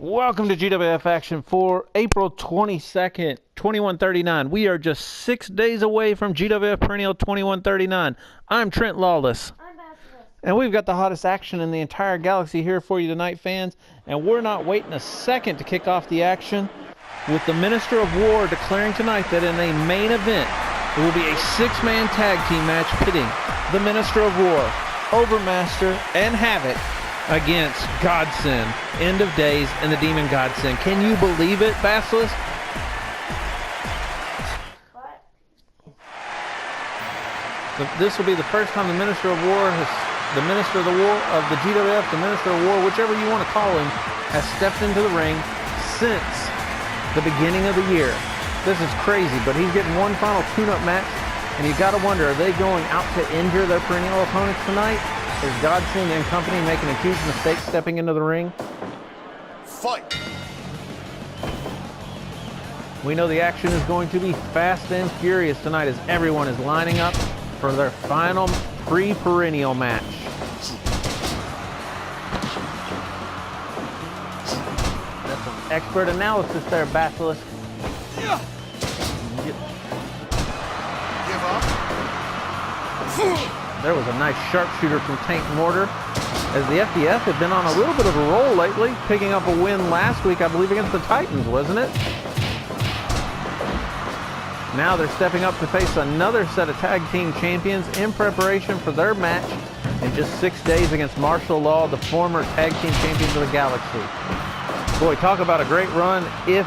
Welcome to GWF Action for April 22nd, 2139. We are just 6 days away from GWF Perennial 2139. I'm Trent Lawless. I'm Bachelor. And we've got the hottest action in the entire galaxy here for you tonight, fans. And we're not waiting a second to kick off the action with the Minister of War declaring tonight that in a main event, it will be a six-man tag team match pitting the Minister of War, Overmaster, and Havoc against Godsend, End of Days, and the Demon Godsend. Can you believe it, Basilisk? What? This will be the first time the Minister of War the Minister of the War of the GWF, the Minister of War, whichever you want to call him, has stepped into the ring since the beginning of the year. This is crazy, but he's getting one final tune-up match, and you got to wonder, are they going out to injure their perennial opponents tonight? Is Godsend and company making a huge mistake stepping into the ring? Fight! We know the action is going to be fast and furious tonight as everyone is lining up for their final pre-perennial match. That's some expert analysis there, Basilisk. Give up. There was a nice sharpshooter from Tank Mortar, as the FDF have been on a little bit of a roll lately, picking up a win last week, I believe, against the Titans, wasn't it? Now they're stepping up to face another set of tag team champions in preparation for their match in just 6 days against Martial Law, the former tag team champions of the Galaxy. Boy, talk about a great run. If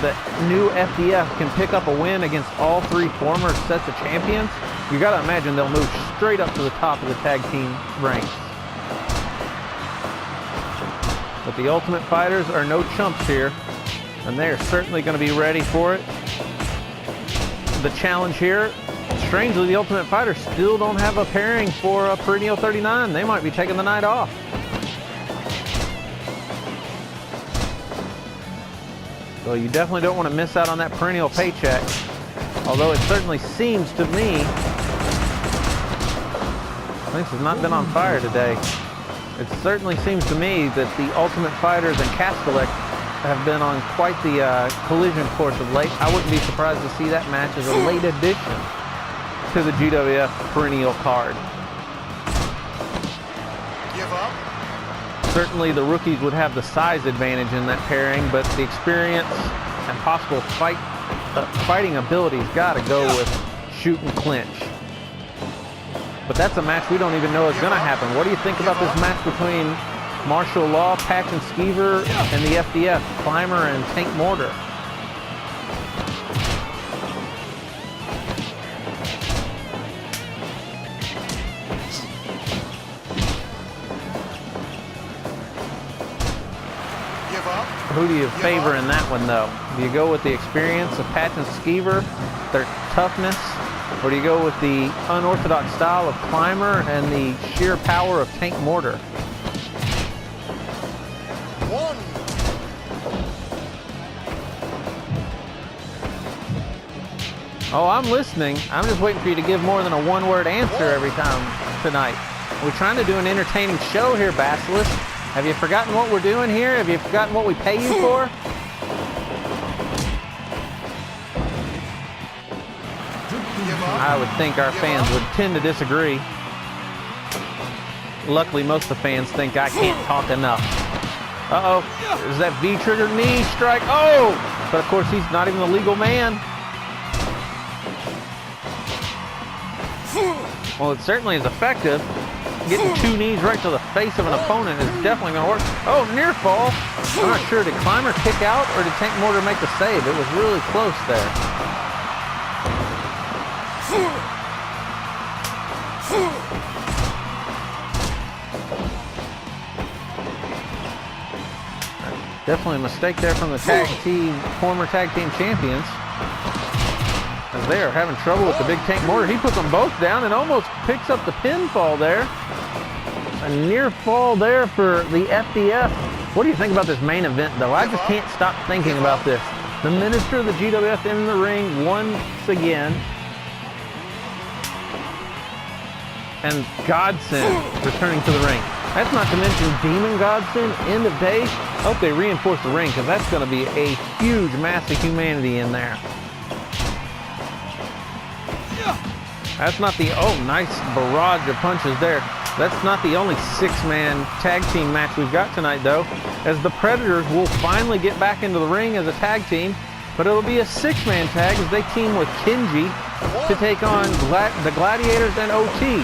the new FDF can pick up a win against all three former sets of champions, you got to imagine they'll move straight up to the top of the tag team ranks. But the Ultimate Fighters are no chumps here, and they are certainly going to be ready for it. The challenge here, strangely, the Ultimate Fighters still don't have a pairing for Perennial 39. They might be taking the night off. So you definitely don't want to miss out on that perennial paycheck. Although it certainly seems to me, things have not been on fire today. It certainly seems to me that the Ultimate Fighters and Castellic have been on quite the collision course of late. I wouldn't be surprised to see that match as a late addition to the GWF perennial card. Give up. Certainly the rookies would have the size advantage in that pairing, but the experience and possible fighting abilities got to go with shoot and clinch. But that's a match we don't even know is going to happen. What do you think about this match between Martial Law, Patch and Skeever, and the FDF, Climber and Tank Mortar? Give up. Who do you favor in that one, though? Do you go with the experience of Patch and Skeever, their toughness, or do you go with the unorthodox style of Climber and the sheer power of Tank Mortar? One. Oh, I'm listening. I'm just waiting for you to give more than a one-word answer every time tonight. We're trying to do an entertaining show here, Basilisk. Have you forgotten what we're doing here? Have you forgotten what we pay you for? I would think our fans would tend to disagree. Luckily, most of the fans think I can't talk enough. Uh-oh, is that V-trigger knee strike? Oh! But of course, he's not even the legal man. Well, it certainly is effective. Getting two knees right to the face of an opponent is definitely going to work. Oh, near fall. I'm not sure, did Climber kick out or did Tank Mortar make the save? It was really close there. Definitely a mistake there from the former tag team champions, as they are having trouble with the big Tank Mortar. He puts them both down and almost picks up the pinfall there. A near fall there for the FDF. What do you think about this main event, though? I just can't stop thinking about this. The Minister of the GWF in the ring once again. And Godsend returning to the ring. That's not to mention Demon Godsend, End of Days. I hope they reinforce the ring because that's going to be a huge mass of humanity in there. That's not the, oh, nice barrage of punches there. That's not the only six-man tag team match we've got tonight, though, as the Predators will finally get back into the ring as a tag team, but it'll be a six-man tag as they team with Kenji to take on the Gladiators and OT.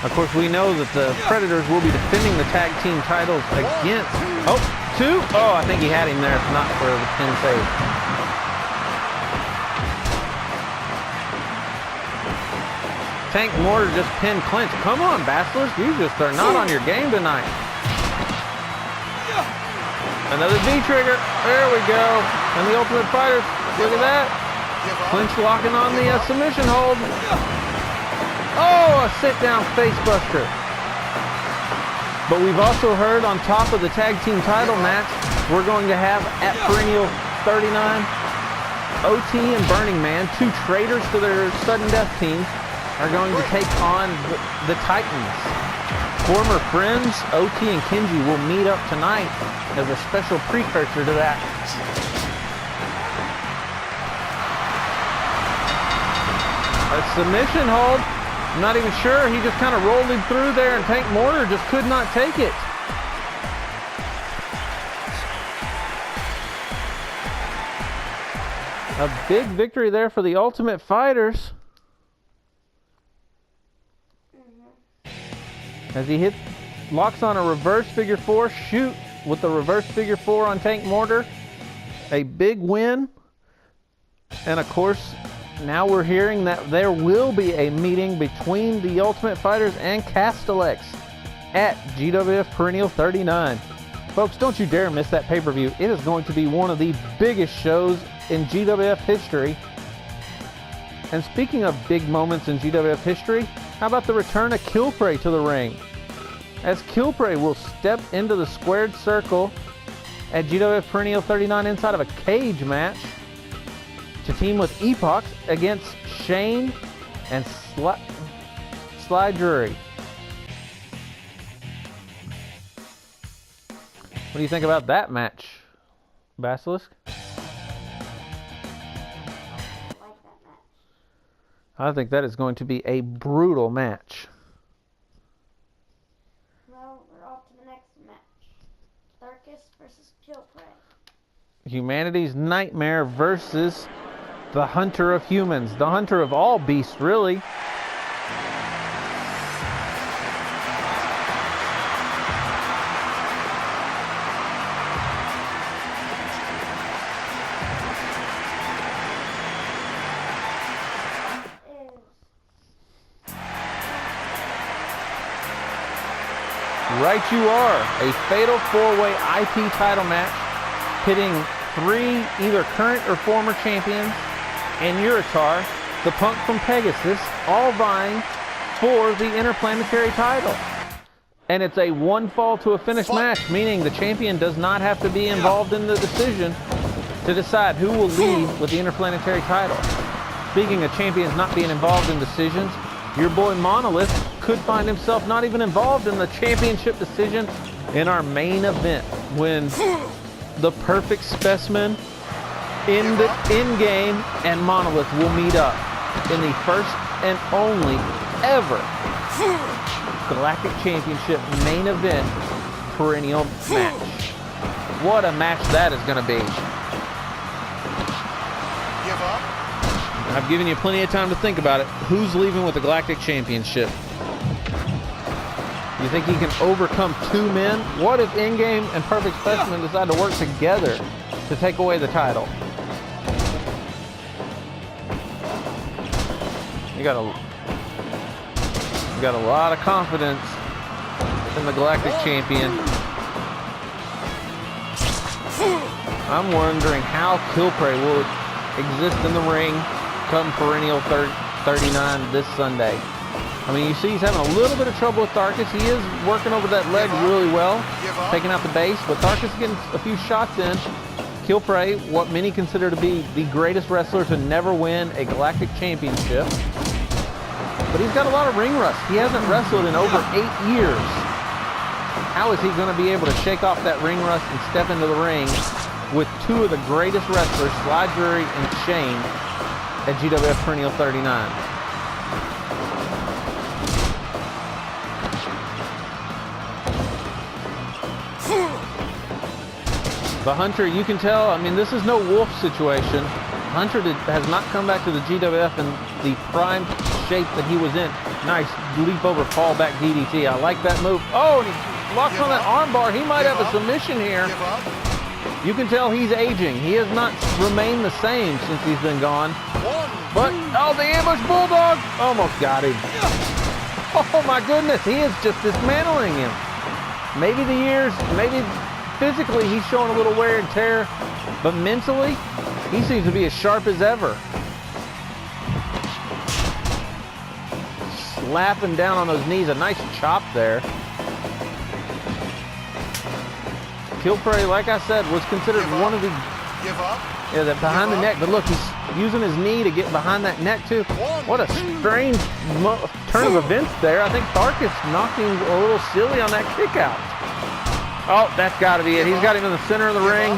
Of course, we know that the Predators will be defending the tag team titles against, oh, two? Oh, I think he had him there, if not for the pin save. Tank Mortar just pinned Clinch. Come on, Basilisk, you just are not on your game tonight. Another V-trigger. There we go. And the Ultimate Fighters, look at that. Clinch locking on the submission hold. Oh, a sit-down facebuster. But we've also heard on top of the tag team title match, we're going to have at Perennial 39, OT and Burning Man, two traitors to their sudden death teams, are going to take on the Titans. Former friends, OT and Kenji, will meet up tonight as a special precursor to that. A submission hold. I'm not even sure. He just kind of rolled him through there, and Tank Mortar just could not take it. A big victory there for the Ultimate Fighters. As he locks on a reverse figure four, shoot with the reverse figure four on Tank Mortar. A big win. And of course, now we're hearing that there will be a meeting between the Ultimate Fighters and Castellex at GWF Perennial 39. Folks, don't you dare miss that pay-per-view. It is going to be one of the biggest shows in GWF history. And speaking of big moments in GWF history, how about the return of Killprey to the ring? As Killprey will step into the squared circle at GWF Perennial 39 inside of a cage match to team with Epoch against Shane and Sly Drury. What do you think about that match, Basilisk? I think that is going to be a brutal match. Well, we're off to the next match. Darkus versus Killprey. Humanity's Nightmare versus the Hunter of Humans. The Hunter of all beasts, really. Right you are. A fatal four-way IP title match pitting three either current or former champions and Uritar, the Punk from Pegasus, all vying for the Interplanetary title. And it's a one fall to a finish match, meaning the champion does not have to be involved in the decision to decide who will lead with the Interplanetary title. Speaking of champions not being involved in decisions, your boy Monolith could find himself not even involved in the championship decision in our main event when the Perfect Specimen, in-game, and Monolith will meet up in the first and only ever Galactic Championship main event perennial match. What a match that is going to be. Give up. I've given you plenty of time to think about it. Who's leaving with the Galactic Championship? You think he can overcome two men? What if In-Game and Perfect Specimen decide to work together to take away the title? You got a lot of confidence in the Galactic Champion. I'm wondering how Killprey will exist in the ring come Perennial 39 this Sunday. I mean, you see he's having a little bit of trouble with Darkus. He is working over that leg really well, taking out the base, but Darkus is getting a few shots in. Killprey, what many consider to be the greatest wrestler to never win a Galactic Championship. But he's got a lot of ring rust. He hasn't wrestled in over 8 years. How is he going to be able to shake off that ring rust and step into the ring with two of the greatest wrestlers, Sly Drury and Shane, at GWF Perennial 39? The Hunter, you can tell, I mean, this is no Wolf situation. Hunter has not come back to the GWF in the prime shape that he was in. Nice leap over fallback DDT. I like that move. Oh, and he locks on that armbar. He might have a submission here. You can tell he's aging. He has not remained the same since he's been gone. But, oh, the ambush bulldog almost got him. Oh my goodness, he is just dismantling him. Maybe the years, maybe physically he's showing a little wear and tear, but mentally, he seems to be as sharp as ever. Slapping down on those knees, a nice chop there. Kilpray, like I said, was considered one of the... Give up. Yeah, that behind the neck, but look, he's using his knee to get behind that neck too. What a strange turn of events there. I think Tharkus knocked him a little silly on that kick out. Oh, that's got to be it. He's got him in the center of the ring.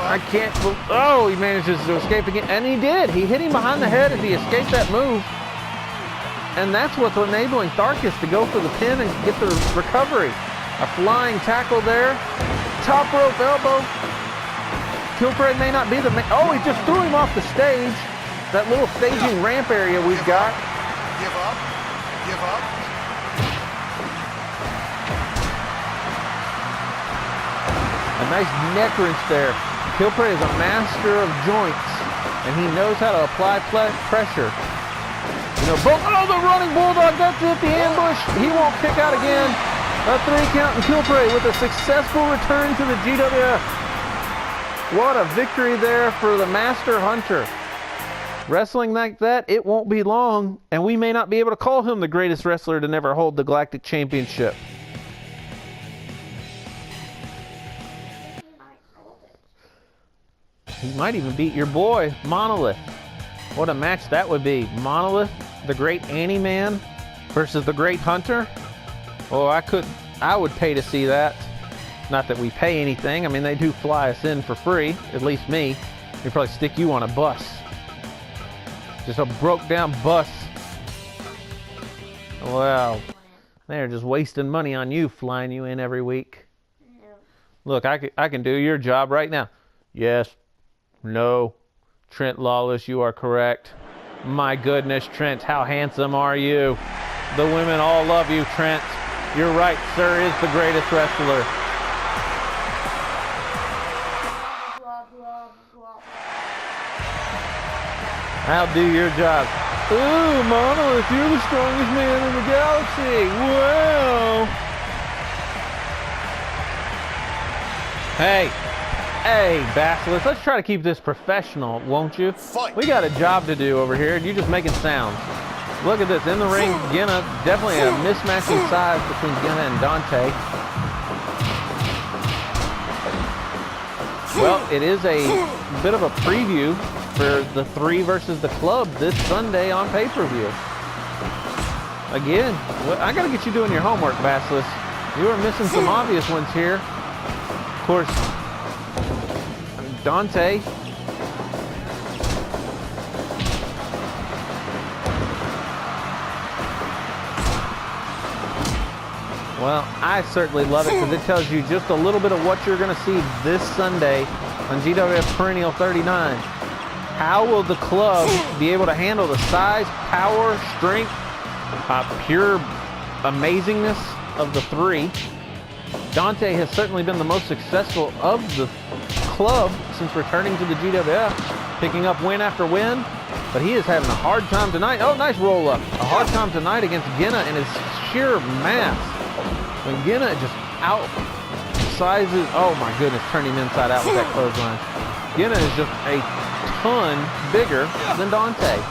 I can't. Oh, he manages to escape again, and he did. He hit him behind the head as he escaped that move, and that's what's enabling Tharkus to go for the pin and get the recovery. A flying tackle there, top rope elbow. Kilpray may not be the man. Oh, he just threw him off the stage. That little staging ramp area we've got. Give up. Give up. A nice neck wrench there. Kilpray is a master of joints, and he knows how to apply pressure. You know, oh, the running bulldog, that's it, the ambush. He won't kick out again. A 3 count, and Kilpray with a successful return to the GWF. What a victory there for the Master Hunter. Wrestling like that, it won't be long, and we may not be able to call him the greatest wrestler to never hold the Galactic Championship. He might even beat your boy, Monolith. What a match that would be. Monolith, the great Annie-Man, versus the great Hunter. Oh, I would pay to see that. Not that we pay anything. I mean, they do fly us in for free, at least me. They'd probably stick you on a bus. Just a broke down bus. Wow. They're just wasting money on you, flying you in every week. No. Look, I can do your job right now. Yes. No. Trent Lawless, you are correct. My goodness, Trent, how handsome are you? The women all love you, Trent. You're right, sir is the greatest wrestler. I'll do your job. Ooh, Monolith, you're the strongest man in the galaxy. Wow. Hey, Basilisk, let's try to keep this professional, won't you? Fight. We got a job to do over here, and you're just making sounds. Look at this, in the ring, Genna, definitely a mismatch in size between Genna and Dante. Well, it is a bit of a preview for the 3 versus the Club this Sunday on pay-per-view. Again, I gotta get you doing your homework, Basilisk. You are missing some obvious ones here. Of course, Dante. Well, I certainly love it because it tells you just a little bit of what you're going to see this Sunday on GWF Perennial 39. How will the Club be able to handle the size, power, strength, pure amazingness of the 3? Dante has certainly been the most successful of the Club since returning to the GWF, picking up win after win, but he is having a hard time tonight. Oh, nice roll up. A hard time tonight against Genna and his sheer mass. When Genna just outsizes, oh my goodness, turn him inside out with that clothesline. Genna is just a ton bigger than Dante.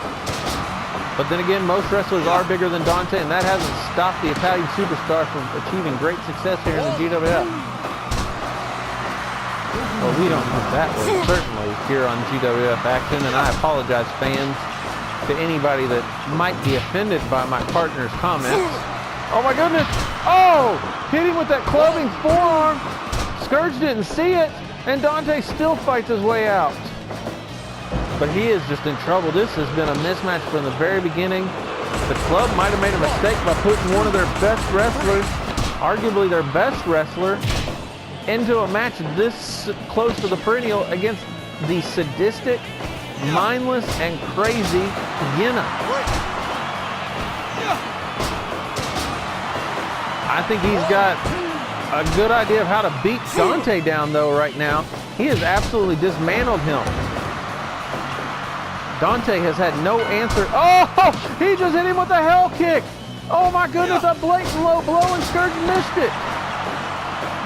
But then again, most wrestlers are bigger than Dante, and that hasn't stopped the Italian superstar from achieving great success here in the GWF. Well, we don't use that word, certainly, here on GWF Action, and I apologize, fans, to anybody that might be offended by my partner's comments. Oh my goodness. Oh, hit him with that clubbing forearm. Scourge didn't see it, and Dante still fights his way out. But he is just in trouble. This has been a mismatch from the very beginning. The club might have made a mistake by putting one of their best wrestlers, arguably their best wrestler, into a match this close to the perennial against the sadistic, mindless, and crazy Yenna. I think he's got a good idea of how to beat Dante down, though, right now. He has absolutely dismantled him. Dante has had no answer. Oh, he just hit him with a hell kick. Oh my goodness, a blatant low blow, and Scourge missed it.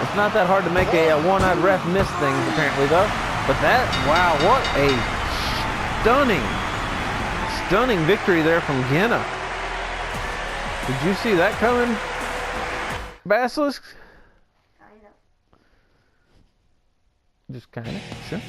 It's not that hard to make a one-eyed ref miss things, apparently, though. But that, wow, what a stunning victory there from Yenna. Did you see that coming, Basilisk? Kind of. Just kind of, sure.